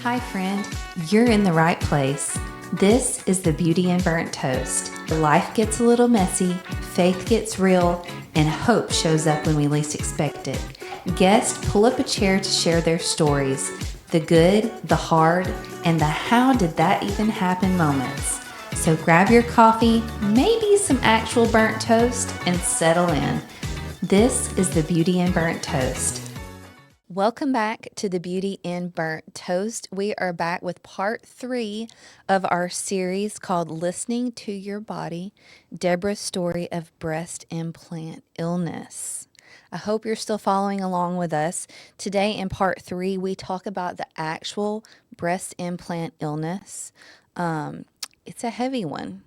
Hi, friend. You're in the right place. This is the Beauty in Burnt Toast. Life gets a little messy, faith gets real, and hope shows up when we least expect it. Guests pull up a chair to share their stories, the good, the hard, and the how did that even happen moments. So grab your coffee, maybe some actual burnt toast, and settle in. This is the Beauty in Burnt Toast. Welcome back to the Beauty in Burnt Toast. We are back with part 3 of our series called Listening to Your Body, Deborah's story of breast implant illness. I hope you're still following along with us. Today in part 3, we talk about the actual breast implant illness. It's a heavy one.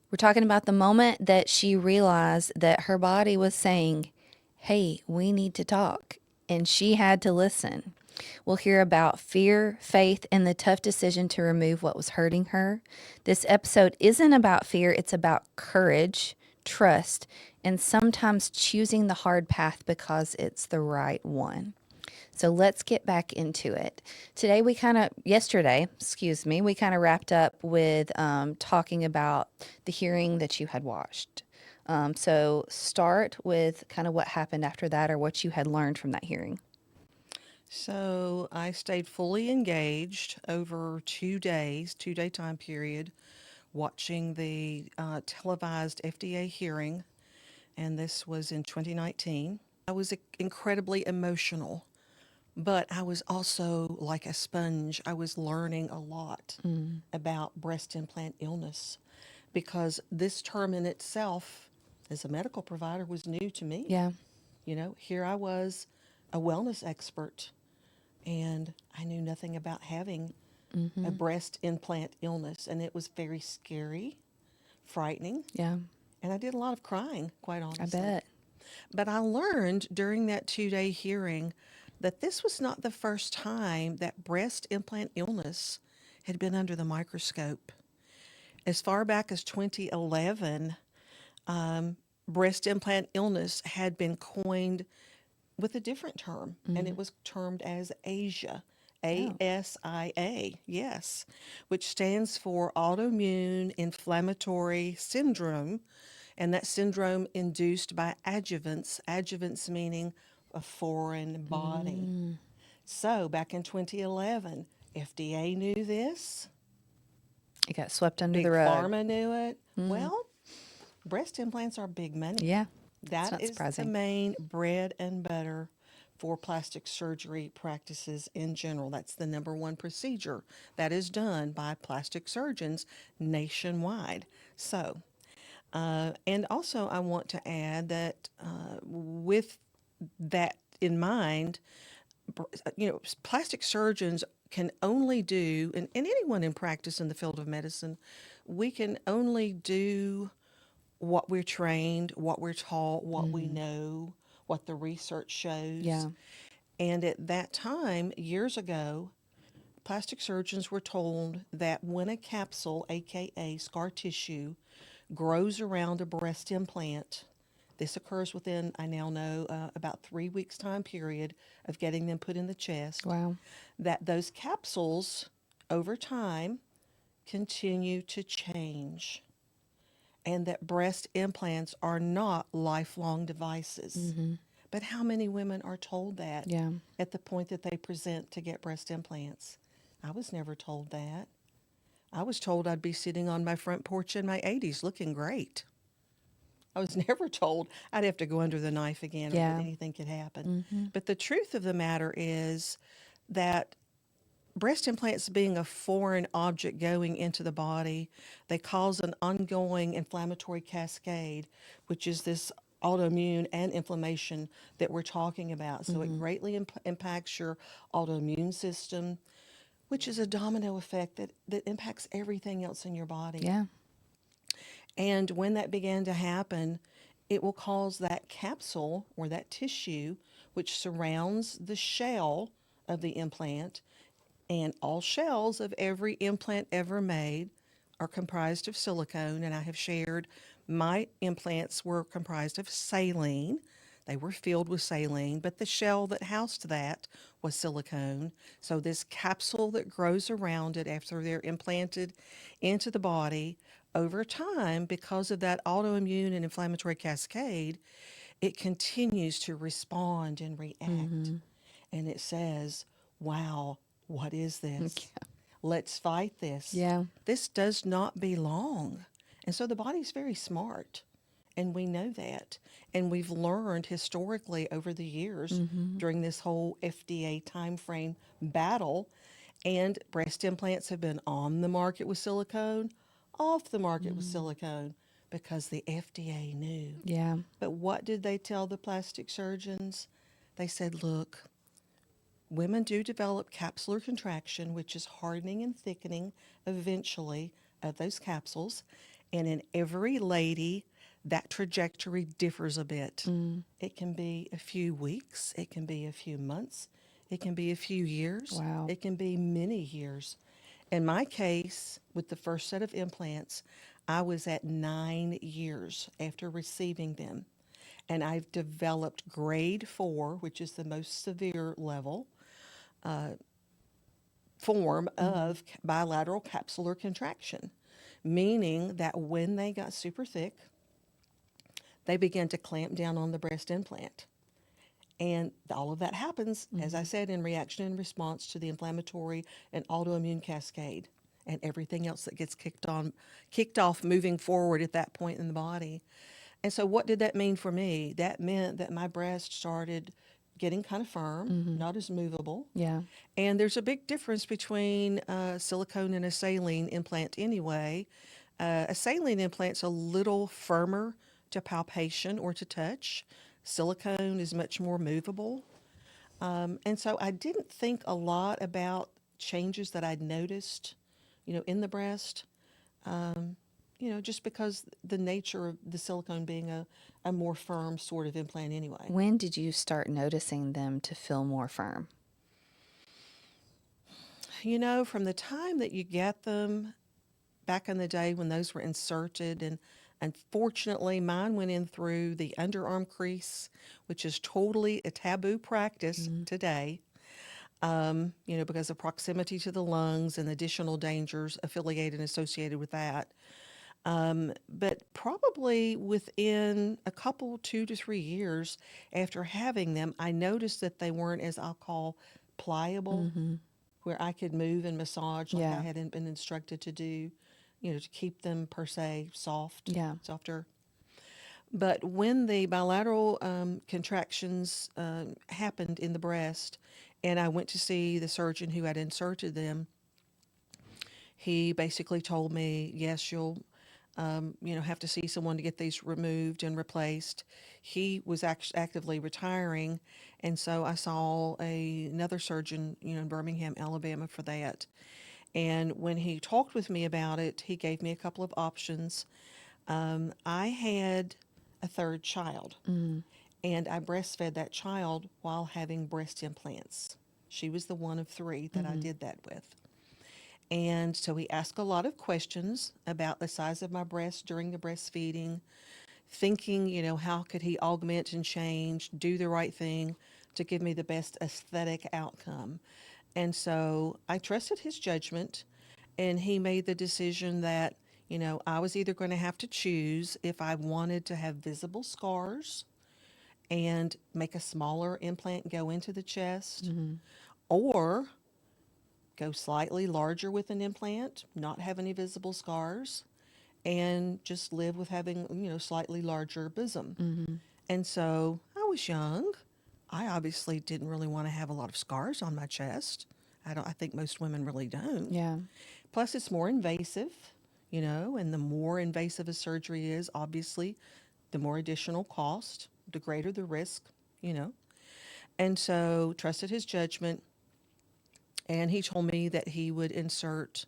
We're talking about the moment that she realized that her body was saying, hey, we need to talk. And she had to listen. We'll hear about fear, faith, and the tough decision to remove what was hurting her. This episode isn't about fear, it's about courage, trust, and sometimes choosing the hard path because it's the right one. So let's get back into it. Yesterday, we kind of wrapped up with talking about the hearing that you had watched. So start with kind of what happened after that or what you had learned from that hearing. So I stayed fully engaged over 2 days, 2 day time period, watching the televised FDA hearing, and this was in 2019. I was incredibly emotional, but I was also like a sponge. I was learning a lot about breast implant illness because this term in itself, as a medical provider, was new to me. Yeah. Here I was, a wellness expert, and I knew nothing about having a Mm-hmm. breast implant illness, and it was very scary, frightening, Yeah. and I did a lot of crying, quite I honestly. bet. But I learned during that 2 day hearing that this was not the first time that breast implant illness had been under the microscope. As far back as 2011, breast implant illness had been coined with a different term, and Mm-hmm. it was termed as ASIA. Oh. ASIA, yes, which stands for autoimmune inflammatory syndrome, and that syndrome induced by adjuvants meaning a foreign body. Mm. So back in 2011, FDA knew this, It got swept under the Big rug. Pharma knew it. Mm. Well, breast implants are big money. Yeah. It's That not is the surprising. main bread and butter for plastic surgery practices in general. That's the number one procedure that is done by plastic surgeons nationwide. So, and also I want to add that with that in mind, plastic surgeons can only do, and anyone in practice in the field of medicine, we can only do what we're trained, what we're taught, what we Mm-hmm. know, what the research shows. Yeah. And at that time, years ago, plastic surgeons were told that when a capsule, aka scar tissue, grows around a breast implant, this occurs within, I now know, about 3 weeks time period of getting them put in the chest, Wow. that those capsules over time continue to change, and that breast implants are not lifelong devices. Mm-hmm. But how many women are told that Yeah. at the point that they present to get breast implants? I was never told that. I was told I'd be sitting on my front porch in my 80s looking great. I was never told I'd have to go under the knife again or that Yeah. anything could happen. Mm-hmm. But the truth of the matter is that breast implants being a foreign object going into the body, they cause an ongoing inflammatory cascade, which is this autoimmune and inflammation that we're talking about. So it Mm-hmm. greatly impacts your autoimmune system, which is a domino effect that impacts everything else in your body. Yeah. And when that began to happen, it will cause that capsule or that tissue, which surrounds the shell of the implant, and all shells of every implant ever made are comprised of silicone. And I have shared my implants were comprised of saline. They were filled with saline, but the shell that housed that was silicone. So this capsule that grows around it after they're implanted into the body, over time, because of that autoimmune and inflammatory cascade, it continues to respond and react. And it says, wow, what is this? Let's fight this. Yeah. This does not belong. And so the body's very smart. And we know that. And we've learned historically over the years during this whole FDA timeframe battle. And breast implants have been on the market with silicone, off the market with silicone, because the FDA knew. Yeah. But what did they tell the plastic surgeons? They said, look, women do develop capsular contraction, which is hardening and thickening eventually of those capsules. And in every lady, that trajectory differs a bit. It can be a few weeks, it can be a few months, it can be a few years, Wow. it can be many years. In my case, with the first set of implants, I was at 9 years after receiving them. And I've developed grade 4, which is the most severe level, form of bilateral capsular contraction, meaning that when they got super thick, they began to clamp down on the breast implant. And all of that happens, as I said, in reaction and response to the inflammatory and autoimmune cascade and everything else that gets kicked off moving forward at that point in the body. And so what did that mean for me? That meant that my breast started getting kind of firm, not as movable. Yeah. And there's a big difference between silicone and a saline implant anyway. A saline implant's a little firmer to palpation or to touch. Silicone is much more movable. And so I didn't think a lot about changes that I'd noticed, in the breast, just because the nature of the silicone being a more firm sort of implant anyway. When did you start noticing them to feel more firm? From the time that you get them, back in the day when those were inserted, and unfortunately mine went in through the underarm crease, which is totally a taboo practice today, because of proximity to the lungs and additional dangers affiliated and associated with that. But probably within a couple, 2 to 3 years after having them, I noticed that they weren't, as I'll call, pliable, where I could move and massage like I Yeah. hadn't been instructed to do, to keep them per se Yeah. softer. But when the bilateral contractions happened in the breast, and I went to see the surgeon who had inserted them, he basically told me, yes, you'll have to see someone to get these removed and replaced. He was actively retiring, and so I saw another surgeon, in Birmingham, Alabama, for that. And when he talked with me about it, he gave me a couple of options. I had a third child, and I breastfed that child while having breast implants. She was the one of three that I did that with. And so he asked a lot of questions about the size of my breast during the breastfeeding, thinking, how could he augment and change, do the right thing to give me the best aesthetic outcome. And so I trusted his judgment, and he made the decision that, I was either going to have to choose if I wanted to have visible scars and make a smaller implant go into the chest, or go slightly larger with an implant, not have any visible scars, and just live with having, slightly larger bosom. And so I was young. I obviously didn't really want to have a lot of scars on my chest. I think most women really don't. Yeah. Plus it's more invasive, and the more invasive a surgery is, obviously, the more additional cost, the greater the risk, you know. And so trusted his judgment, and he told me that he would insert,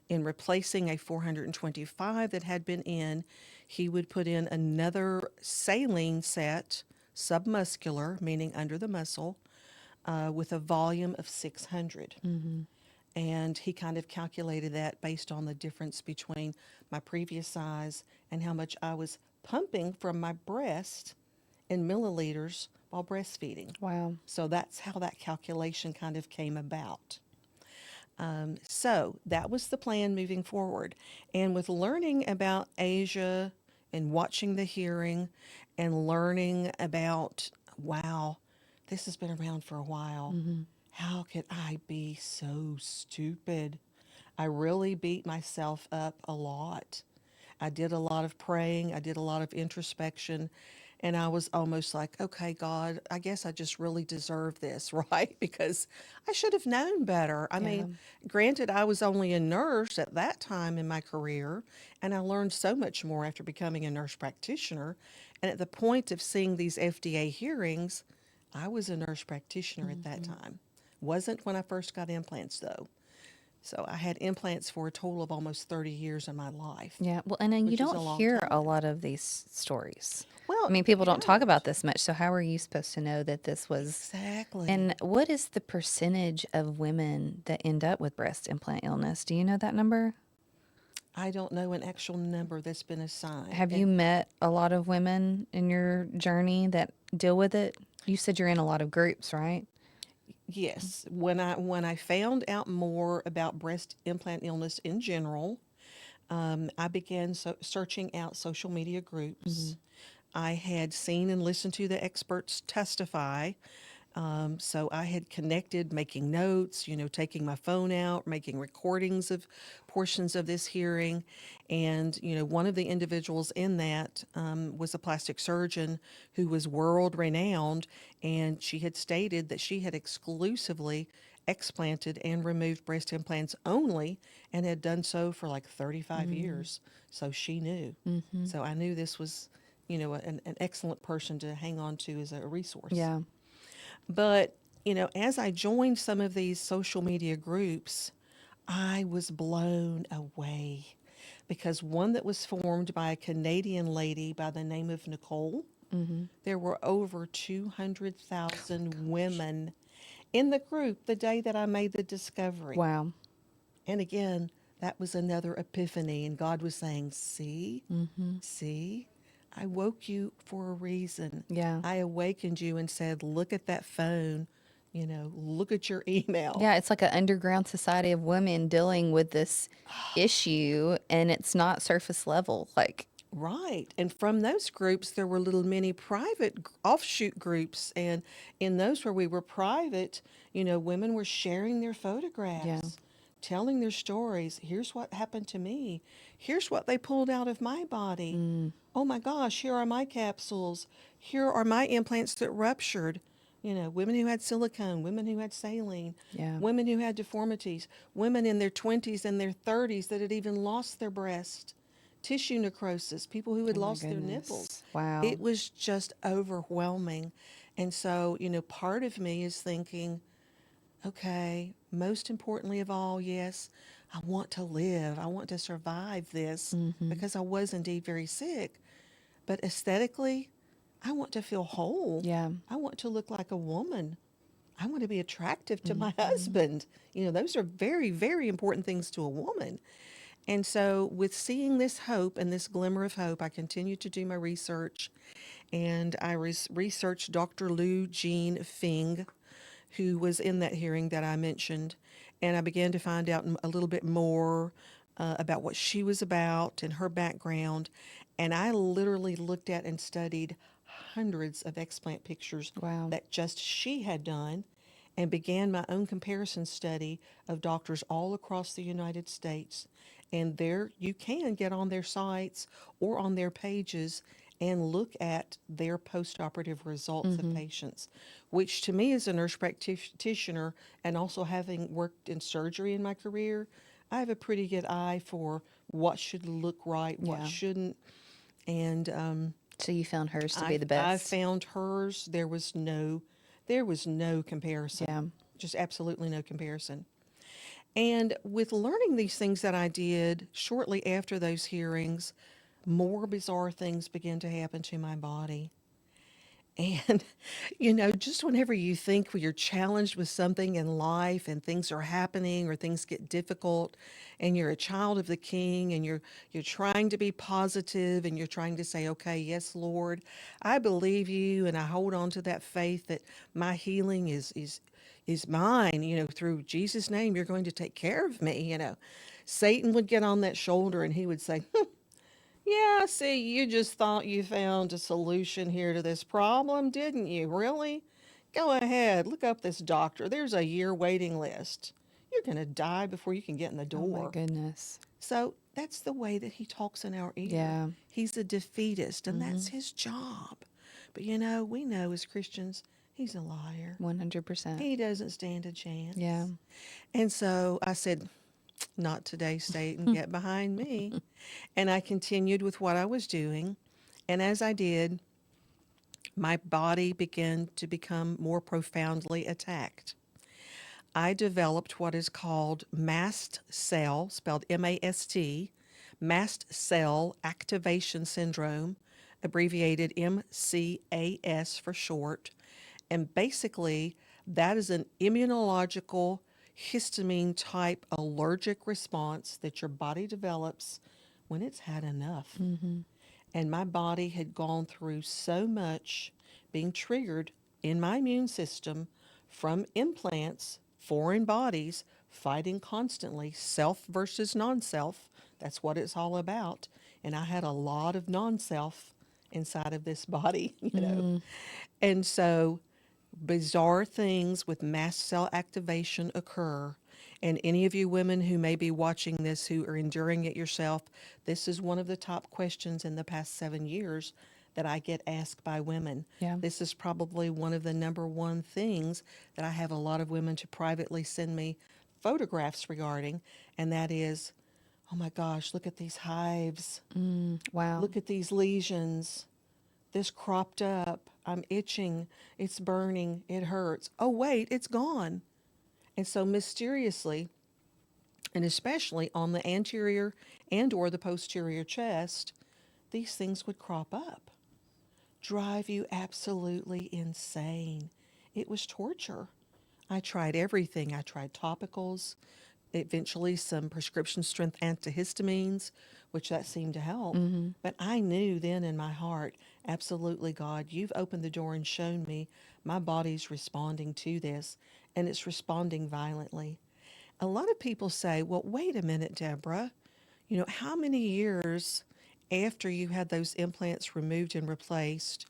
in replacing a 425 that had been in, he would put in another saline set, submuscular, meaning under the muscle, with a volume of 600. And he kind of calculated that based on the difference between my previous size and how much I was pumping from my breast in milliliters while breastfeeding. Wow. So that's how that calculation kind of came about. So that was the plan moving forward. And with learning about Asia and watching the hearing and learning about, wow, this has been around for a while. Mm-hmm. How could I be so stupid? I really beat myself up a lot. I did a lot of praying, I did a lot of introspection, and I was almost like, okay, God, I guess I just really deserve this, right? Because I should have known better. I Yeah. mean, granted, I was only a nurse at that time in my career, and I learned so much more after becoming a nurse practitioner. And at the point of seeing these FDA hearings, I was a nurse practitioner at that Mm-hmm. time. Wasn't when I first got implants, though. So I had implants for a total of almost 30 years in my life, Yeah. Well, and then you which is don't a long hear a time. lot of these stories. I Well, mean, people you don't talk about don't. this much. So how are you supposed to know that this was? Exactly. And what is the percentage of women that end up with breast implant illness? Do you know that number? I don't know an actual number that's been assigned. Have you And met a lot of women in your journey that deal with it? You said you're in a lot of groups, right? yes, when I found out more about breast implant illness in general, I began searching out social media Mm-hmm. groups. I had seen and listened to the experts testify. So I had connected, making notes, taking my phone out, making recordings of portions of this hearing. And, one of the individuals in that was a plastic surgeon who was world renowned. And she had stated that she had exclusively explanted and removed breast implants only and had done so for like 35 years. So she knew. Mm-hmm. So I knew this was, an excellent person to hang on to as a resource. Yeah. But, as I joined some of these social media groups, I was blown away because one that was formed by a Canadian lady by the name of Nicole, Mm-hmm. there were over 200,000 women in the group the day that I made the discovery. Wow. And again, that was another epiphany. And God was saying, Mm-hmm. see, I woke you for a reason. Yeah. I awakened you and said, look at that phone, look at your email. Yeah, it's like an underground society of women dealing with this issue, and it's not surface level. Like, Right. And from those groups, there were little mini private offshoot groups. And in those where we were private, women were sharing their yeah. photographs, telling their stories. Here's what happened to me. Here's what they pulled out of my body. Mm, Oh my gosh, here are my capsules. Here are my implants that ruptured. Women who had silicone, women who had saline, yeah. women who had deformities, women in their 20s and their 30s that had even lost their breast, tissue necrosis, people who had Oh my lost their nipples. goodness. Wow. It was just overwhelming. And so, part of me is thinking, okay, most importantly of all, yes, I want to live. I want to survive this Mm-hmm. because I was indeed very sick. But aesthetically, I want to feel whole. Yeah. I want to look like a woman. I want to be attractive to my Mm-hmm. husband. Those are very, very important things to a woman. And so, with seeing this hope and this glimmer of hope, I continued to do my research. And I researched Dr. Lou Jean Fing, who was in that hearing that I mentioned. And I began to find out a little bit more about what she was about and her background. And I literally looked at and studied hundreds of explant pictures Wow. that just she had done and began my own comparison study of doctors all across the United States. And there you can get on their sites or on their pages and look at their post-operative results of Mm-hmm. patients, which to me as a nurse practitioner and also having worked in surgery in my career, I have a pretty good eye for what should look right, what Yeah. shouldn't. And So you found hers to be I the I best. found hers. There was no Yeah. comparison. Just absolutely no comparison. And with learning these things that I did shortly after those hearings, more bizarre things began to happen to my body. And, just whenever you think when you're challenged with something in life and things are happening or things get difficult and you're a child of the King and you're trying to be positive and you're trying to say, okay, yes, Lord, I believe you and I hold on to that faith that my healing is mine, through Jesus' name, you're going to take care of me. Satan would get on that shoulder and he would say, yeah, see, you just thought you found a solution here to this problem, didn't you? Really? Go ahead, look up this doctor. There's a year waiting list. You're going to die before you can get in the Oh my door. goodness. So that's the way that he talks in our ear. Yeah. He's a defeatist, and Mm-hmm. that's his job. But we know as Christians, he's a liar. 100%. He doesn't stand a Yeah. chance. And so I said, not today, Satan, get behind me. And I continued with what I was doing. And as I did, my body began to become more profoundly attacked. I developed what is called mast cell, spelled M-A-S-T, mast cell activation syndrome, abbreviated MCAS for short. And basically, that is an immunological histamine type allergic response that your body develops when it's had enough. Mm-hmm. And my body had gone through so much being triggered in my immune system from implants, foreign bodies, fighting constantly, self versus non self. That's what it's all about. And I had a lot of non self inside of this body. Mm. And so bizarre things with mast cell activation occur. And any of you women who may be watching this who are enduring it yourself, this is one of the top questions in the past 7 years that I get asked by women. Yeah. This is probably one of the number one things that I have a lot of women to privately send me photographs regarding, and that is, oh my gosh, look at these hives. Wow. Look at these lesions. This cropped up. I'm itching. It's burning. It hurts. Oh, wait, it's gone. And so mysteriously, and especially on the anterior and or the posterior chest, these things would crop up. Drive you absolutely insane. It was torture. I tried everything. I tried topicals, eventually some prescription strength antihistamines, which that seemed to help. Mm-hmm. But I knew then in my heart, absolutely, God, you've opened the door and shown me my body's responding to this, and it's responding violently. A lot of people say, well, wait a minute, Deborah. How many years after you had those implants removed and replaced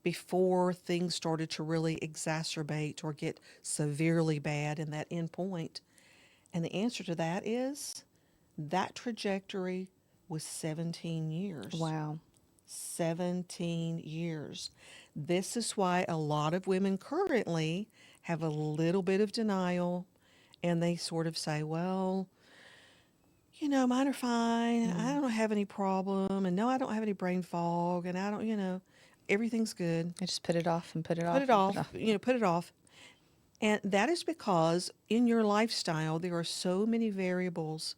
before things started to really exacerbate or get severely bad in that end point? And the answer to that is that trajectory was 17 years. Wow. 17 years. This is why a lot of women currently have a little bit of denial and they sort of say, well, mine are fine. I Mm. don't have any problem. And no, I don't have any brain fog. And I don't, everything's good. I just put it off and put it Put off it and put it off, off. put it off. And that is because in your lifestyle, there are so many variables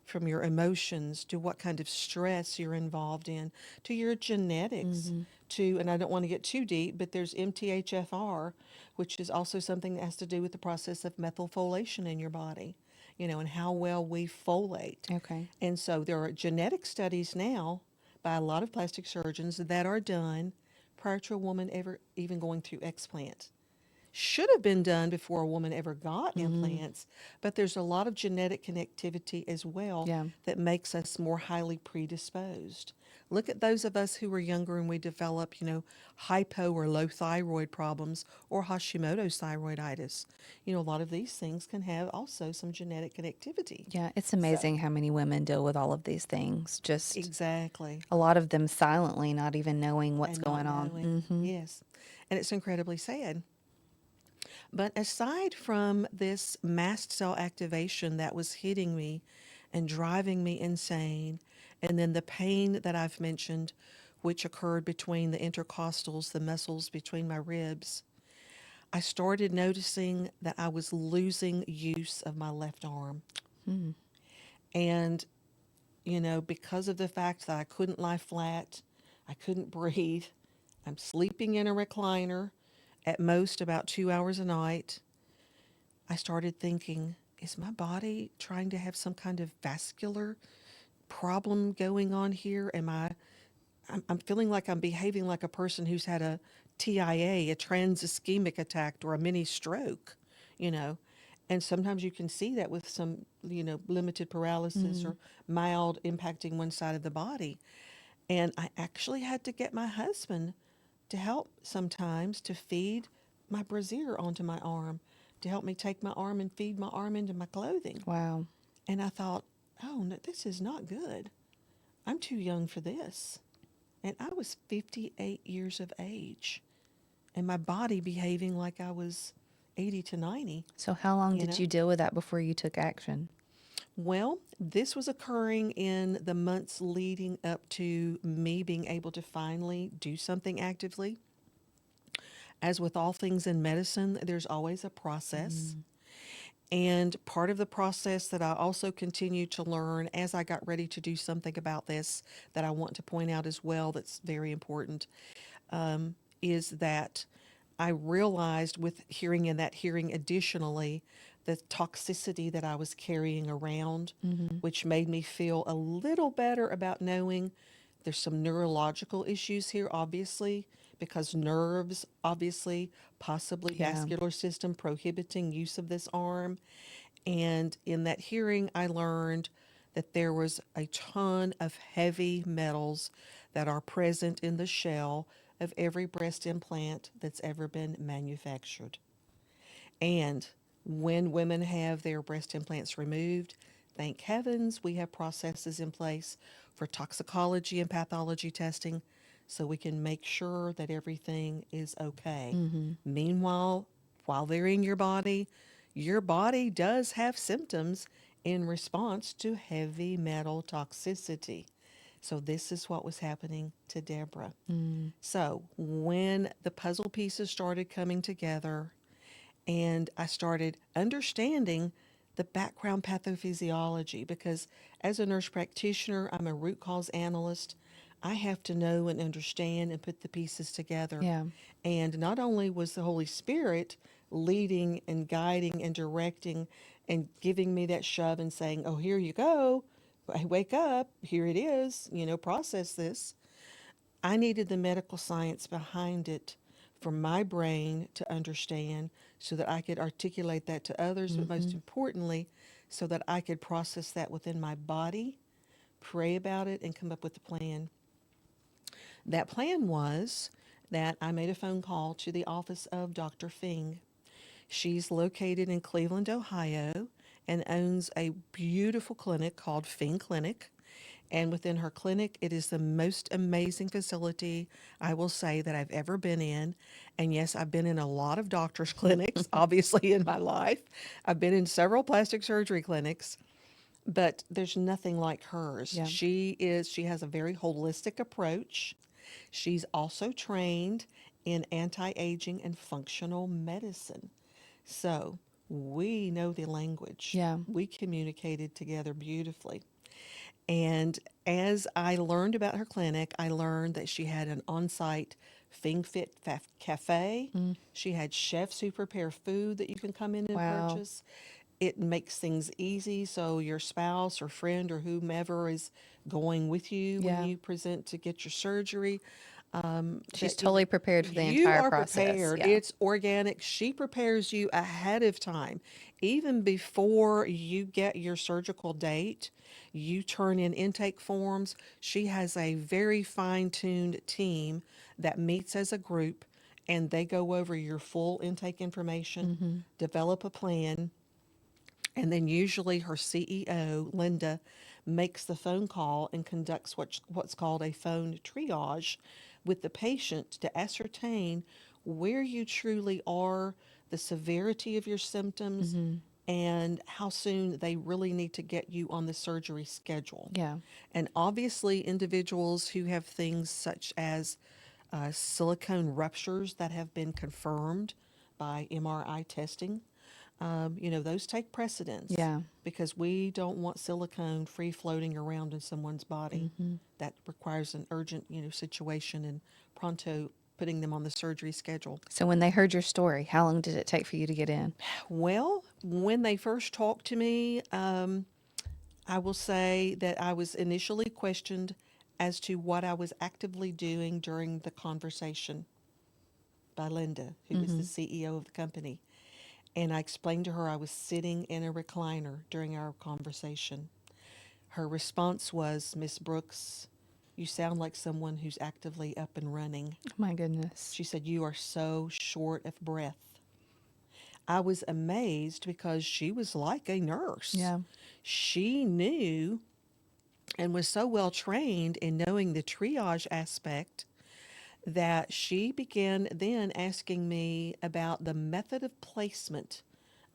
from your emotions to what kind of stress you're involved in, to your genetics, Mm-hmm. to, and I don't want to get too deep, but there's MTHFR, which is also something that has to do with the process of methylfolation in your body, and how well we folate. Okay. And so there are genetic studies now by a lot of plastic surgeons that are done prior to a woman ever even going through explant. Should have been done before a woman ever got Mm. implants, but there's a lot of genetic connectivity as well Yeah. that makes us more highly predisposed. Look at those of us who were younger and we develop, hypo or low thyroid problems or Hashimoto's thyroiditis. A lot of these things can have also some genetic connectivity. Yeah. It's So, amazing how many women deal with all of these things. Just exactly. a lot of them silently, not even knowing what's And not going on. knowing. Mm-hmm. Yes. And it's incredibly sad. But aside from this mast cell activation that was hitting me and driving me insane, and then the pain that I've mentioned, which occurred between the intercostals, the muscles between my ribs, I started noticing that I was losing use of my left arm. Mm. And, because of the fact that I couldn't lie flat, I couldn't breathe, I'm sleeping in a recliner at most about 2 hours a night. I started thinking, is my body trying to have some kind of vascular problem going on here? I'm feeling like I'm behaving like a person who's had a TIA, a trans ischemic attack, or a mini stroke, you know. And sometimes you can see that with some, limited paralysis Mm. or mild impacting one side of the body. And I actually had to get my husband to help sometimes to feed my brassiere onto my arm, to help me take my arm and feed my arm into my clothing. Wow. And I thought, oh, no, this is not good. I'm too young for this. And I was 58 years of age, and my body behaving like I was 80 to 90, So how long you did know? you deal with that before you took action? Well, this was occurring in the months leading up to me being able to finally do something actively. As with all things in medicine, there's always a process. Mm. And part of the process that I also continued to learn as I got ready to do something about this, that I want to point out as well, that's very important, is that I realized with hearing in that hearing additionally the toxicity that I was carrying around, Mm-hmm. which made me feel a little better about knowing there's some neurological issues here, obviously, because nerves, obviously, possibly Yeah. vascular system prohibiting use of this arm. And in that hearing, I learned that there was a ton of heavy metals that are present in the shell of every breast implant that's ever been manufactured. And when women have their breast implants removed, thank heavens we have processes in place for toxicology and pathology testing so we can make sure that everything is okay. Mm-hmm. Meanwhile, while they're in your body does have symptoms in response to heavy metal toxicity. So, this is what was happening to Deborah. Mm. So, when the puzzle pieces started coming together, and I started understanding the background pathophysiology because as a nurse practitioner, I'm a root cause analyst. I have to know and understand and put the pieces together. Yeah. And not only was the Holy Spirit leading and guiding and directing and giving me that shove and saying, oh, here you go, wake up, here it is, process this. I needed the medical science behind it for my brain to understand so that I could articulate that to others, but most Mm-hmm. importantly, so that I could process that within my body, pray about it, and come up with a plan. That plan was that I made a phone call to the office of Dr. Fing. She's located in Cleveland, Ohio, and owns a beautiful clinic called Fing Clinic. And within her clinic, it is the most amazing facility I will say that I've ever been in. And yes, I've been in a lot of doctors' clinics, obviously, in my life. I've been in several plastic surgery clinics, but there's nothing like hers. Yeah. She has a very holistic approach. She's also trained in anti-aging and functional medicine. So we know the language. Yeah. We communicated together beautifully. And as I learned about her clinic, I learned that she had an on site FingFit cafe. Mm. She had chefs who prepare food that you can come in and Wow. purchase. It makes things easy so your spouse or friend or whomever is going with you when Yeah. you present to get your surgery, She's that totally prepared for the you entire are process. prepared. Yeah. It's organic. She prepares you ahead of time. Even before you get your surgical date, you turn in intake forms. She has a very fine-tuned team that meets as a group and they go over your full intake information, Mm-hmm. develop a plan, and then usually her CEO, Linda, makes the phone call and conducts what's called a phone triage with the patient to ascertain where you truly are, the severity of your symptoms, Mm-hmm. and how soon they really need to get you on the surgery schedule. Yeah. And obviously, individuals who have things such as silicone ruptures that have been confirmed by MRI testing, those take precedence Yeah. because we don't want silicone free floating around in someone's body. Mm-hmm. That requires an urgent, situation and pronto putting them on the surgery schedule. So when they heard your story, how long did it take for you to get in? Well, when they first talked to me, I will say that I was initially questioned as to what I was actively doing during the conversation by Linda, who is the Mm-hmm. CEO of the company. And I explained to her I was sitting in a recliner during our conversation. Her response was, Miss Brooks, you sound like someone who's actively up and running. Oh my goodness. She said, you are so short of breath. I was amazed because she was like a nurse. Yeah. She knew and was so well trained in knowing the triage aspect that she began then asking me about the method of placement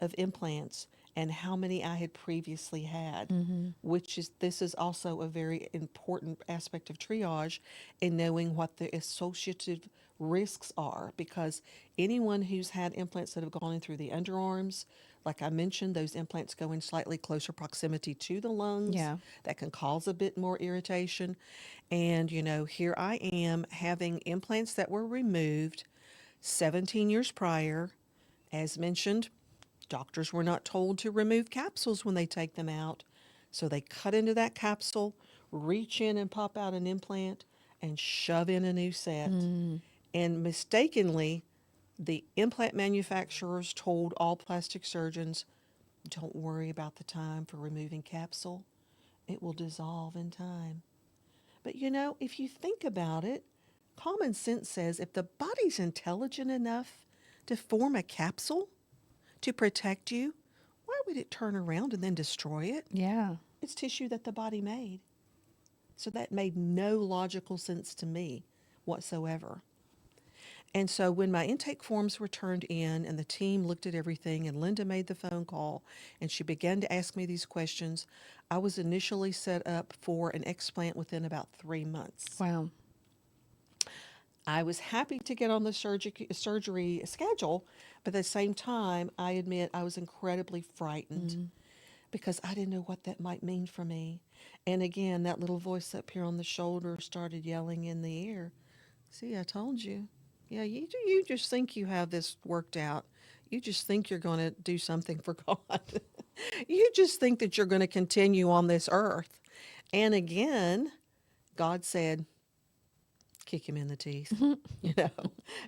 of implants and how many I had previously had, Mm-hmm. which is this is also a very important aspect of triage in knowing what the associative risks are, because anyone who's had implants that have gone in through the underarms, like I mentioned, those implants go in slightly closer proximity to the lungs. Yeah. That can cause a bit more irritation. And, here I am having implants that were removed 17 years prior. As mentioned, doctors were not told to remove capsules when they take them out. So they cut into that capsule, reach in and pop out an implant, and shove in a new set. Mm. And mistakenly, the implant manufacturers told all plastic surgeons, don't worry about the time for removing capsule. It will dissolve in time. But if you think about it, common sense says if the body's intelligent enough to form a capsule to protect you, why would it turn around and then destroy it? Yeah. It's tissue that the body made. So that made no logical sense to me whatsoever. And so when my intake forms were turned in and the team looked at everything and Linda made the phone call and she began to ask me these questions, I was initially set up for an explant within about 3 months. Wow. I was happy to get on the surgery schedule, but at the same time, I admit I was incredibly frightened Mm. because I didn't know what that might mean for me. And again, that little voice up here on the shoulder started yelling in the ear. See, I told you. Yeah, you just think you have this worked out. You just think you're going to do something for God. You just think that you're going to continue on this earth. And again, God said, kick him in the teeth, you know.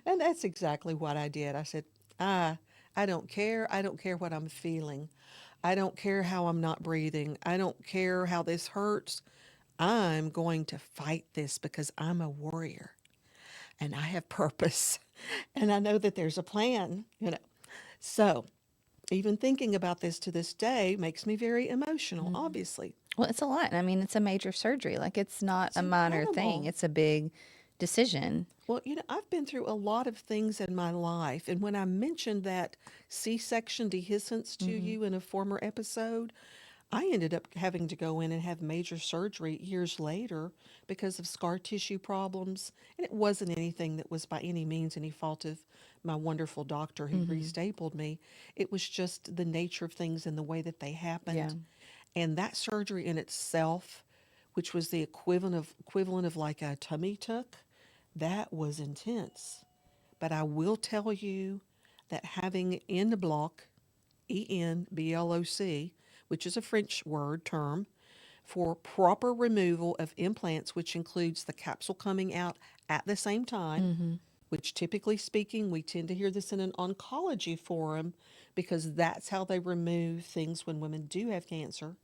And that's exactly what I did. I said, ah, I don't care. I don't care what I'm feeling. I don't care how I'm not breathing. I don't care how this hurts. I'm going to fight this because I'm a warrior and I have purpose and I know that there's a plan. So even thinking about this to this day makes me very emotional, Mm. obviously. Well, it's a lot. I mean, it's a major surgery. Like, it's not It's a minor thing. incredible. It's a big decision. Well, I've been through a lot of things in my life. And when I mentioned that C-section dehiscence to Mm-hmm. you in a former episode, I ended up having to go in and have major surgery years later because of scar tissue problems. And it wasn't anything that was by any means any fault of my wonderful doctor who Mm-hmm. restapled me. It was just the nature of things and the way that they Yeah. happened. And that surgery in itself, which was the equivalent of like a tummy tuck, that was intense. But I will tell you that having in the bloc, ENBLOC, which is a French word term for proper removal of implants, which includes the capsule coming out at the same time, Mm-hmm. which typically speaking, we tend to hear this in an oncology forum because that's how they remove things when women do have cancer.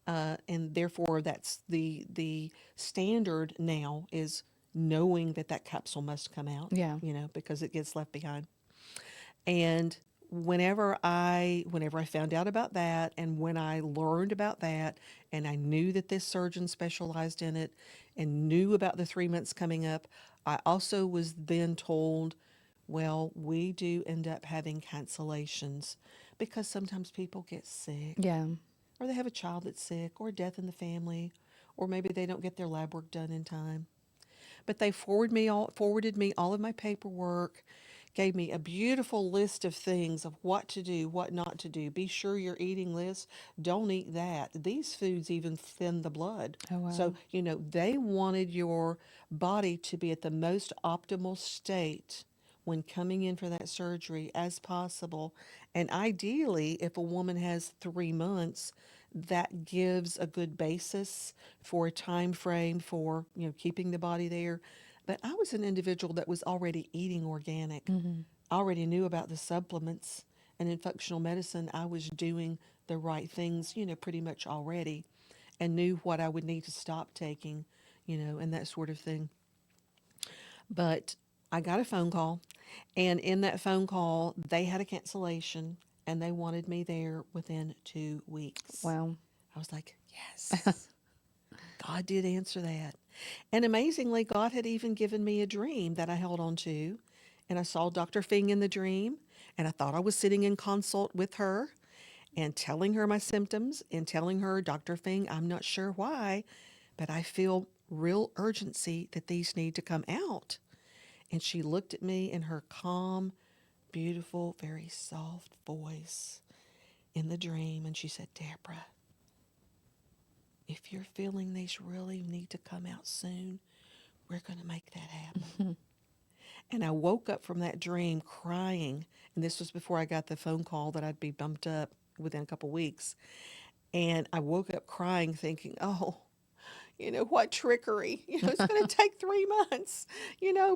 And therefore, that's the standard now is knowing that that capsule must come out, Yeah. because it gets left behind. And whenever I found out about that, and when I learned about that, and I knew that this surgeon specialized in it, and knew about the 3 months coming up, I also was then told, well, we do end up having cancellations because sometimes people get sick Yeah. or they have a child that's sick, or death in the family, or maybe they don't get their lab work done in time. But they forwarded me all of my paperwork, gave me a beautiful list of things of what to do, what not to do. Be sure you're eating this. Don't eat that. These foods even thin the blood. Oh, So, wow. they wanted your body to be at the most optimal state when coming in for that surgery as possible. And ideally, if a woman has 3 months, that gives a good basis for a time frame for, keeping the body there. But I was an individual that was already eating organic. Mm-hmm. I already knew about the supplements, and in functional medicine, I was doing the right things, pretty much already, and knew what I would need to stop taking, and that sort of thing. But I got a phone call, and in that phone call, they had a cancellation and they wanted me there within 2 weeks. Wow. I was like, yes, God did answer that. And amazingly, God had even given me a dream that I held on to. And I saw Dr. Fing in the dream, and I thought I was sitting in consult with her and telling her my symptoms and telling her, Dr. Fing, I'm not sure why, but I feel real urgency that these need to come out. And she looked at me in her calm, beautiful, very soft voice in the dream, and she said, Deborah, if you're feeling these really need to come out soon, we're going to make that happen. And I woke up from that dream crying. And this was before I got the phone call that I'd be bumped up within a couple weeks. And I woke up crying thinking, oh, what trickery. It's going to take 3 months,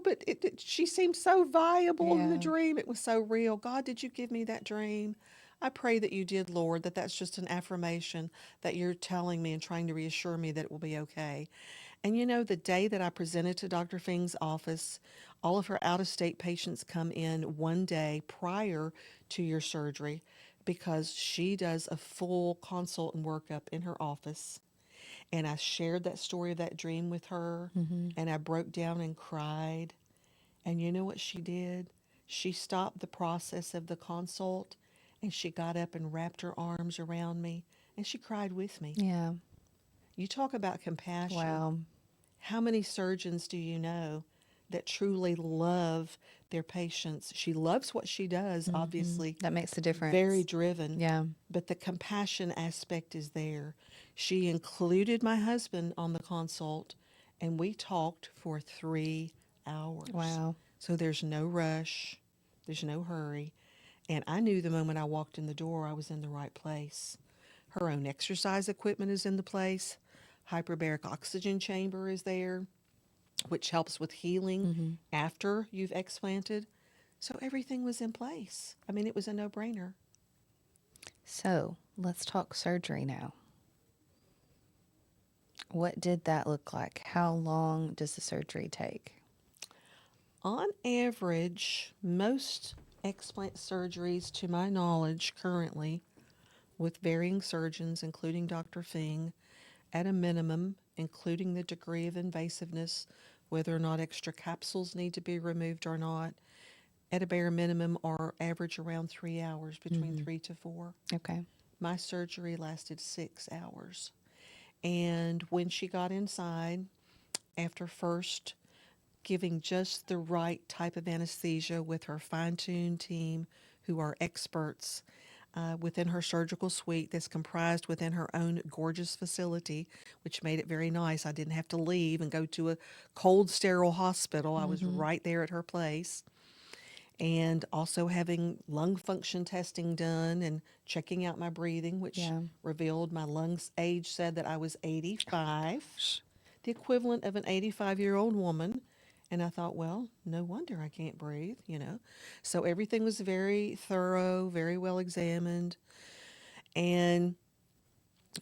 but she seemed so viable in the Yeah. dream. It was so real. God, did you give me that dream? I pray that you did, Lord, that that's just an affirmation that you're telling me and trying to reassure me that it will be okay. And the day that I presented to Dr. Fing's office, all of her out of state patients come in one day prior to your surgery because she does a full consult and workup in her office. And I shared that story of that dream with her, Mm-hmm. and I broke down and cried. And you know what she did? She stopped the process of the consult, and she got up and wrapped her arms around me, and she cried with me. Yeah. You talk about compassion. Wow. How many surgeons do you know that truly love their patients? She loves what she does, Mm-hmm. obviously, That makes a very difference. driven, Yeah. but the compassion aspect is there. She included my husband on the consult, and we talked for 3 hours. Wow. So there's no rush, there's no hurry. And I knew the moment I walked in the door, I was in the right place. Her own exercise equipment is in the place. Hyperbaric oxygen chamber is there, which helps with healing Mm-hmm. after you've explanted. So everything was in place. I mean, it was a no brainer. So let's talk surgery now. What did that look like? How long does the surgery take? On average, most explant surgeries, to my knowledge, currently, with varying surgeons, including Dr. Fing, at a minimum, including the degree of invasiveness, whether or not extra capsules need to be removed or not, at a bare minimum, are average around 3 hours, between Mm-hmm. 3 to 4. Okay. My surgery lasted 6 hours. And when she got inside, after first giving just the right type of anesthesia with her fine tuned team who are experts within her surgical suite that's comprised within her own gorgeous facility, which made it very nice. I didn't have to leave and go to a cold, sterile hospital. I was Mm-hmm. right there at her place. And also having lung function testing done and checking out my breathing, which Yeah. revealed my lungs age said that I was 85, the equivalent of an 85-year-old woman. And I thought, well, no wonder I can't breathe. So everything was very thorough, very well examined. And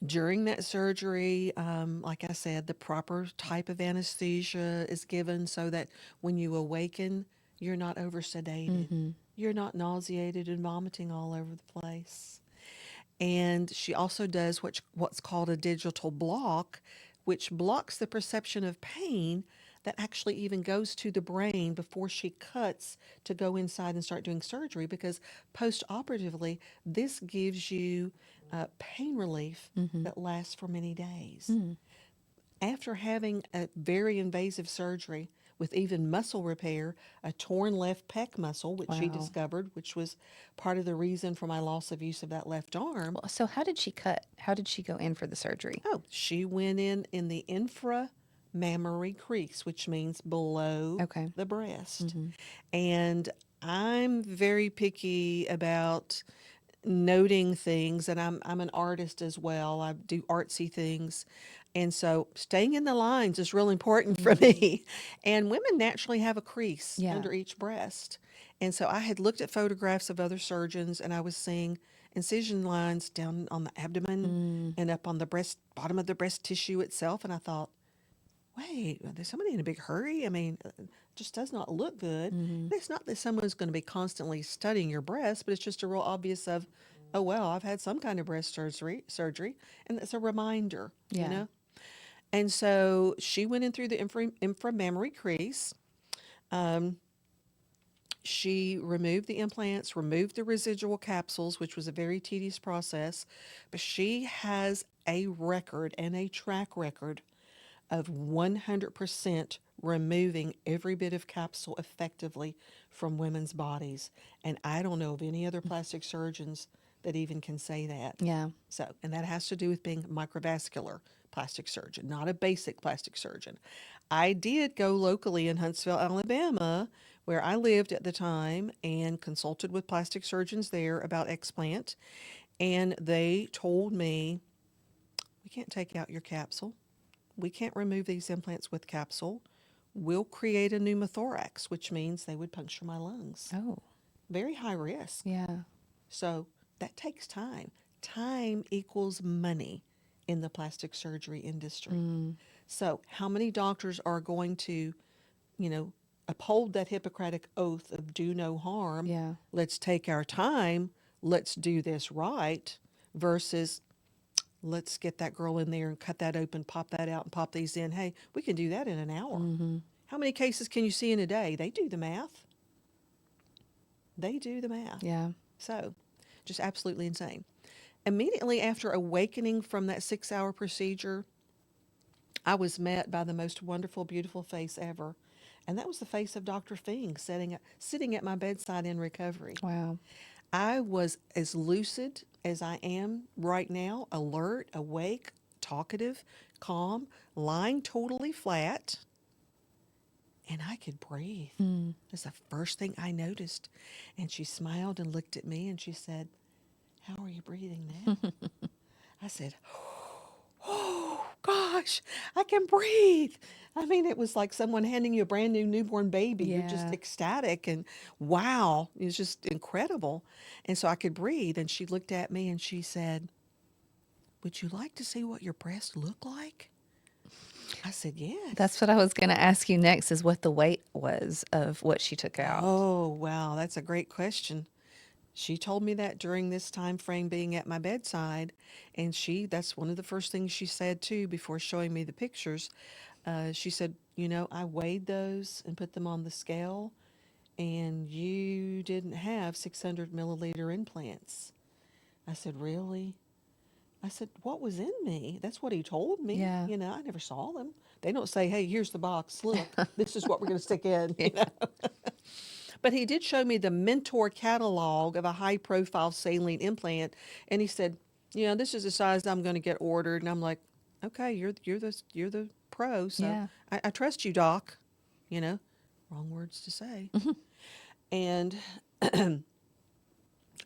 during that surgery, like I said, the proper type of anesthesia is given so that when you awaken, you're not oversedated. Mm-hmm. You're not nauseated and vomiting all over the place. And she also does what's called a digital block, which blocks the perception of pain that actually even goes to the brain before she cuts to go inside and start doing surgery. Because post operatively, this gives you pain relief Mm-hmm. that lasts for many days. Mm. After having a very invasive surgery, with even muscle repair, a torn left pec muscle, which she Wow. discovered, which was part of the reason for my loss of use of that left arm. Well, so how did she cut? How did she go in for the surgery? Oh, she went in the inframammary crease, which means below Okay. the breast. Mm-hmm. And I'm very picky about noting things, and I'm an artist as well. I do artsy things. And so staying in the lines is real important for Mm-hmm. me. And women naturally have a crease Yeah. under each breast. And so I had looked at photographs of other surgeons, and I was seeing incision lines down on the abdomen Mm. and up on the breast, bottom of the breast tissue itself. And I thought, wait, there's somebody in a big hurry? I mean, just does not look good. Mm-hmm. And it's not that someone's going to be constantly studying your breast, but it's just a real obvious of, oh, well, I've had some kind of breast surgery, and it's a reminder, you Yeah. know? And so she went in through the inframammary crease. Um, she removed the implants, removed the residual capsules, which was a very tedious process, but she has a record and a track record of 100% removing every bit of capsule effectively from women's bodies. And I don't know of any other plastic surgeons that even can say that. Yeah. So, and that has to do with being microvascular plastic surgeon, not a basic plastic surgeon. I did go locally in Huntsville, Alabama, where I lived at the time, and consulted with plastic surgeons there about Explant. And they told me, we can't take out your capsule. We can't remove these implants with capsule. We'll create a pneumothorax, which means they would puncture my lungs. Oh. Very high risk. Yeah. So that takes time. Time equals money in the plastic surgery industry. Mm. So, how many doctors are going to, you know, uphold that Hippocratic oath of do no harm? Yeah. Let's take our time. Let's do this right versus let's get that girl in there and cut that open, pop that out, and pop these in. Hey, we can do that in an hour. Mm-hmm. How many cases can you see in a day? They do the math. They do the math. Yeah. So, just absolutely insane. Immediately after awakening from that 6 hour procedure, I was met by the most wonderful, beautiful face ever. And that was the face of Dr. Fing sitting at my bedside in recovery. Wow. I was as lucid as I am right now, alert, awake, talkative, calm, lying totally flat, and I could breathe. Mm. That's the first thing I noticed. And she smiled and looked at me and she said, "How are you breathing now?" I said, "Oh gosh, I can breathe." I mean, it was like someone handing you a brand new newborn baby. You're just Yeah. ecstatic and wow, it was just incredible. And so I could breathe. And she looked at me and she said, "Would you like to see what your breasts look like?" I said, That's "Yes." what I was going to ask you next is what the weight was of what she took out. Oh, wow, that's a great question. She told me that during this time frame being at my bedside, and that's one of the first things she said too before showing me the pictures. She said, I weighed those and put them on the scale, and you didn't have 600 milliliter implants. I said, really? I said, what was in me? That's what he told me. Yeah. I never saw them. They don't say, hey, here's the box. Look, this is what we're going to stick in. Yeah. But he did show me the Mentor catalog of a high profile saline implant. And he said, this is the size I'm going to get ordered. And I'm like, okay, you're the pro. So Yeah. I trust you, doc. You know, wrong words to say. And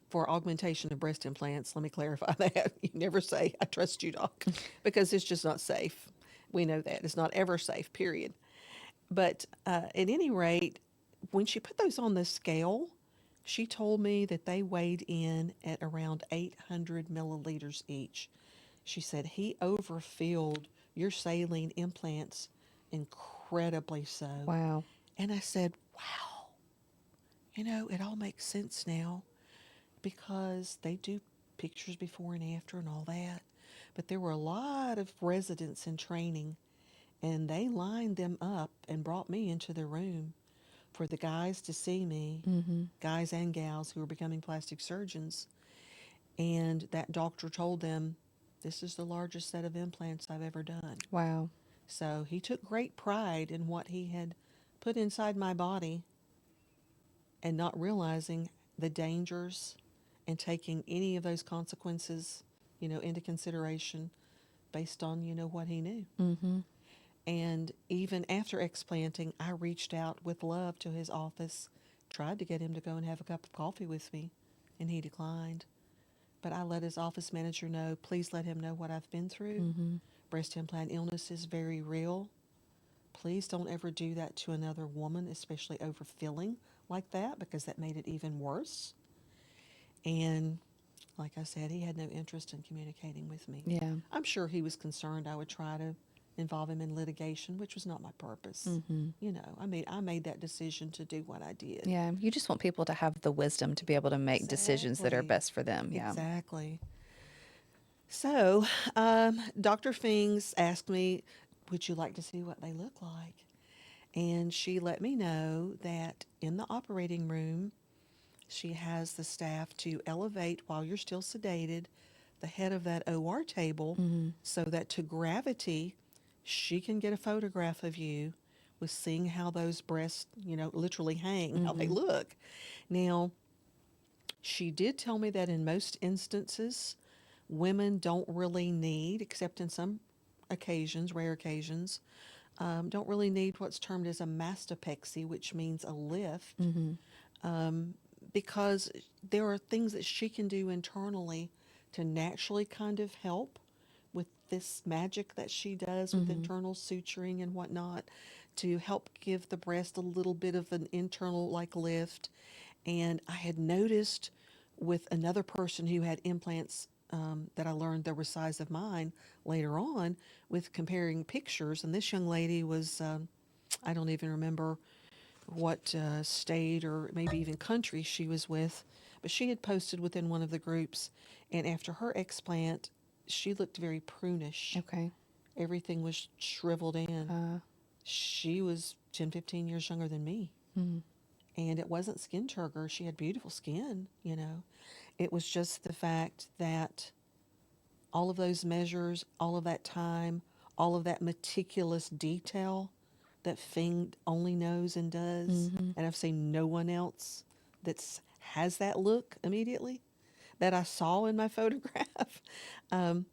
for augmentation of breast implants, let me clarify that. You never say, I trust you, doc, because it's just not safe. We know that. It's not ever safe, period. But at any rate, when she put those on the scale, she told me that they weighed in at around 800 milliliters each. She said he overfilled your saline implants incredibly so. Wow. And I said, wow, it all makes sense now because they do pictures before and after and all that. But there were a lot of residents in training, and they lined them up and brought me into the room for the guys to see me, Mm-hmm. guys and gals who were becoming plastic surgeons. And that doctor told them, this is the largest set of implants I've ever done. Wow. So he took great pride in what he had put inside my body and not realizing the dangers and taking any of those consequences, into consideration based on, what he knew. Mm-hmm. And even after explanting, I reached out with love to his office, tried to get him to go and have a cup of coffee with me, and he declined. But I let his office manager know, please let him know what I've been through. Mm-hmm. Breast implant illness is very real. Please don't ever do that to another woman, especially overfilling like that, because that made it even worse. And like I said, he had no interest in communicating with me. Yeah. I'm sure he was concerned I would try to involve him in litigation, which was not my purpose. Mm-hmm. I made that decision to do what I did. Yeah. You just want people to have the wisdom to be able to make decisions that are Exactly. best for them. Yeah. Exactly. So, Dr. Fings asked me, would you like to see what they look like? And she let me know that in the operating room, she has the staff to elevate while you're still sedated the head of that OR table Mm-hmm. so that to gravity, she can get a photograph of you with seeing how those breasts, literally hang, how they Mm-hmm. look. Now, she did tell me that in most instances, women don't really need, except in some occasions, rare occasions, don't really need what's termed as a mastopexy, which means a lift, Mm-hmm. um, because there are things that she can do internally to naturally kind of help with this magic that she does with Mm-hmm. internal suturing and whatnot to help give the breast a little bit of an internal like lift. And I had noticed with another person who had implants that I learned they were size of mine later on with comparing pictures. And this young lady was, I don't even remember what state or maybe even country she was with, but she had posted within one of the groups. And after her explant, she looked very prunish. Okay. Everything was shriveled in. Uh, She was 10, 15 years younger than me. mm-hmm. And it wasn't skin turgor. She had beautiful skin. It was just the fact that all of those measures, all of that time, all of that meticulous detail that Fing only knows and does, Mm-hmm. and I've seen no one else that has that look immediately that I saw in my photograph. Um,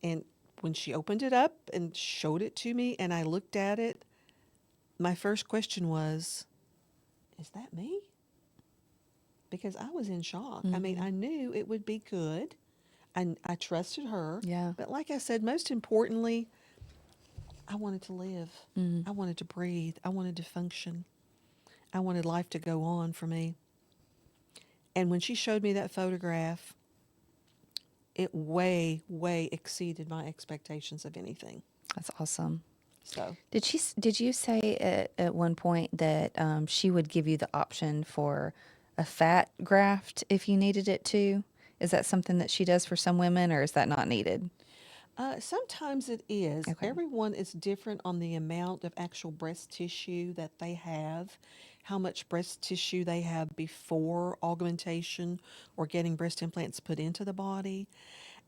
and when she opened it up and showed it to me, and I looked at it, my first question was, "Is that me?" Because I was in shock. I mean, Mm-hmm. I knew it would be good. I trusted her. Yeah. But like I said, most importantly, I wanted to live. Mm-hmm. I wanted to breathe. I wanted to function. I wanted life to go on for me. And when she showed me that photograph, it way, way exceeded my expectations of anything. That's awesome. So, Did you say at one point that she would give you the option for a fat graft if you needed it to? Is that something that she does for some women, or is that not needed? sometimes it is. Okay. Everyone is different on the amount of actual breast tissue that they have, how much breast tissue they have before augmentation or getting breast implants put into the body.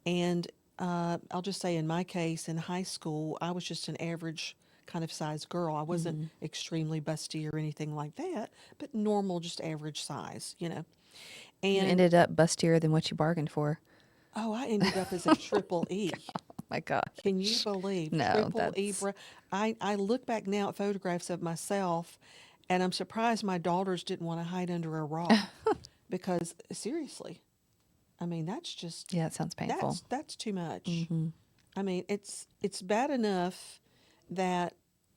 And I'll just say, in my case, in high school, I was just an average kind of size girl. I wasn't Mm-hmm. extremely busty or anything like that, but normal, just average size. You And ended up bustier than what you bargained for. oh, I ended up as a triple E. Oh my Can you gosh. believe No, triple E? that's I look back now at photographs of myself, and I'm surprised my daughters didn't want to hide under a rock because seriously, I mean yeah, it sounds painful. that's too much. Mm-hmm. I mean, it's bad enough that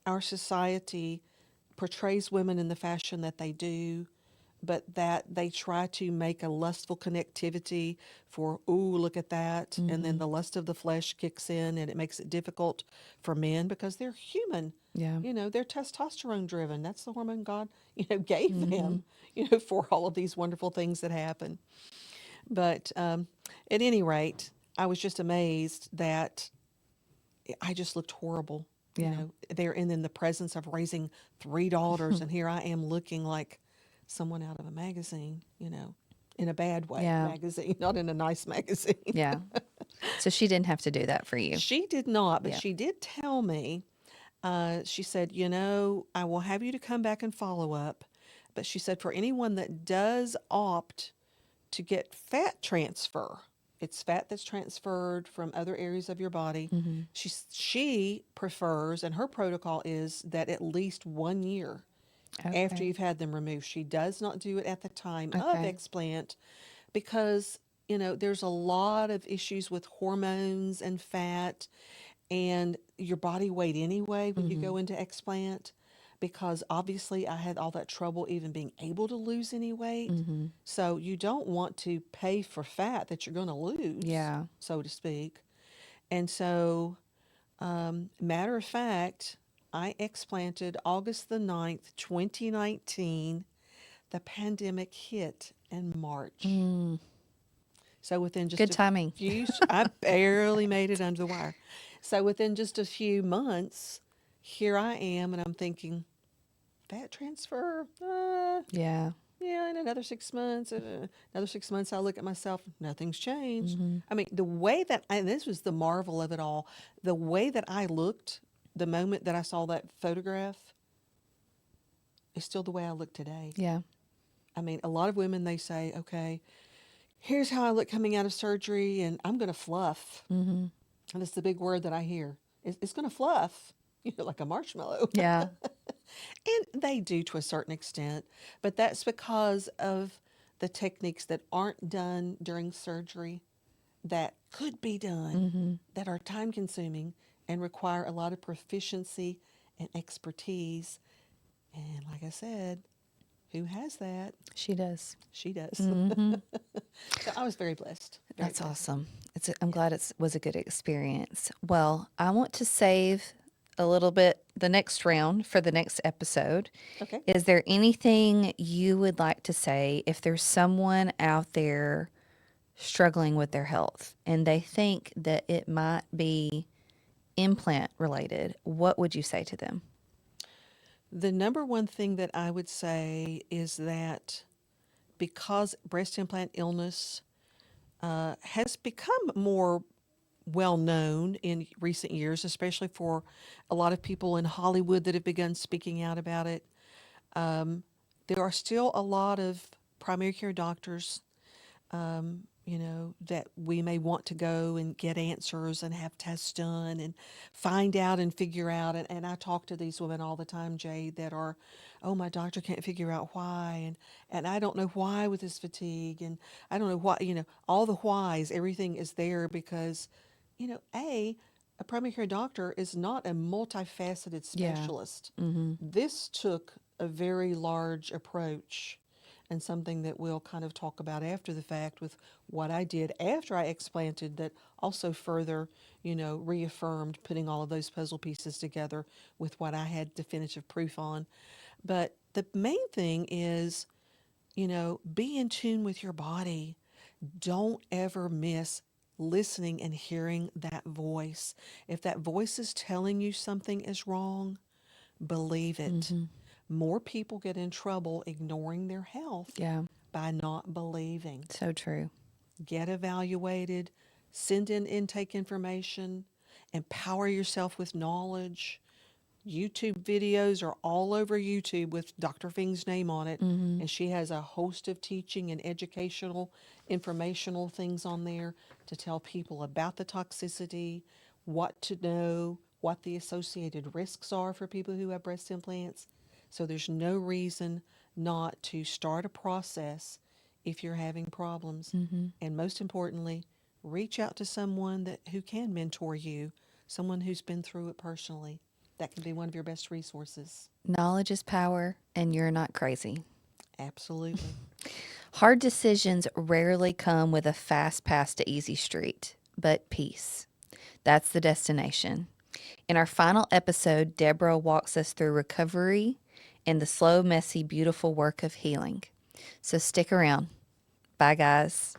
our society portrays women in the fashion that they do, but that they try to make a lustful connectivity for, ooh, look at that. And then Mm-hmm. the lust of the flesh kicks in and it makes it difficult for men because they're human. Yeah. They're testosterone driven. That's the hormone God, gave Mm-hmm. them, for all of these wonderful things that happen. But at any rate, I was just amazed that I just looked horrible, Yeah. there and in the presence of raising three daughters, and here I am looking like someone out of a magazine, in a bad way, Yeah. magazine, not in a nice magazine. Yeah. So she didn't have to do that for you. She did not, but Yeah. she did tell me She said, I will have you to come back and follow up. But she said, for anyone that does opt to get fat transfer, it's fat that's transferred from other areas of your body. Mm-hmm. She prefers, and her protocol is that at least 1 year after Okay. you've had them removed. She does not do it at the time of Okay. explant because, there's a lot of issues with hormones and fat and your body weight anyway when you Mm-hmm. go into explant, because obviously I had all that trouble even being able to lose any weight. Mm-hmm. So you don't want to pay for fat that you're going to lose, Yeah. so to speak. And so, matter of fact, I explanted August the 9th, 2019. The pandemic hit in March. Mm. So within just Good a timing. few, I barely made it under the wire. So within just a few months, here I am, and I'm thinking, fat transfer? Yeah. Yeah, in another 6 months, I look at myself, nothing's changed. Mm-hmm. I mean, the way that, and this was the marvel of it all, the way that I looked the moment that I saw that photograph is still the way I look today. Yeah. I mean, a lot of women, they say, okay, here's how I look coming out of surgery, and I'm going to fluff. Mm-hmm. And it's the big word that I hear. It's going to fluff, like a marshmallow. Yeah. And they do to a certain extent, but that's because of the techniques that aren't done during surgery that could be done, Mm-hmm. that are time consuming and require a lot of proficiency and expertise. And like I said, who has that? She does. She does. Mm-hmm. So I was very blessed. Very That's blessed. awesome. I'm Yeah. glad it was a good experience. Well, I want to save a little bit the next round for the next episode. Okay. Is there anything you would like to say if there's someone out there struggling with their health and they think that it might be implant related? What would you say to them? The number one thing that I would say is that because breast implant illness has become more well known in recent years, especially for a lot of people in Hollywood that have begun speaking out about it, um, there are still a lot of primary care doctors, that we may want to go and get answers and have tests done and find out and figure out. And I talk to these women all the time, Jay, that are, oh, my doctor can't figure out why. And I don't know why with this fatigue. And I don't know why, all the whys, everything is there because, a primary care doctor is not a multifaceted Yeah. specialist. Mm-hmm. This took a very large approach and something that we'll kind of talk about after the fact with what I did after I explanted that also further, reaffirmed putting all of those puzzle pieces together with what I had definitive proof on. But the main thing is, be in tune with your body. Don't ever miss listening and hearing that voice. If that voice is telling you something is wrong, believe it. Mm-hmm. More people get in trouble ignoring their health Yeah. by not believing. So true. Get evaluated, send in intake information, empower yourself with knowledge. YouTube videos are all over YouTube with Dr. Fing's name on it, Mm-hmm. and she has a host of teaching and educational, informational things on there to tell people about the toxicity, what to know, what the associated risks are for people who have breast implants. So there's no reason not to start a process if you're having problems. Mm-hmm. And most importantly, reach out to someone who can mentor you, someone who's been through it personally. That can be one of your best resources. Knowledge is power, and you're not crazy. Absolutely. Hard decisions rarely come with a fast pass to easy street, but peace. That's the destination. In our final episode, Deborah walks us through recovery and the slow, messy, beautiful work of healing. So stick around. Bye, guys.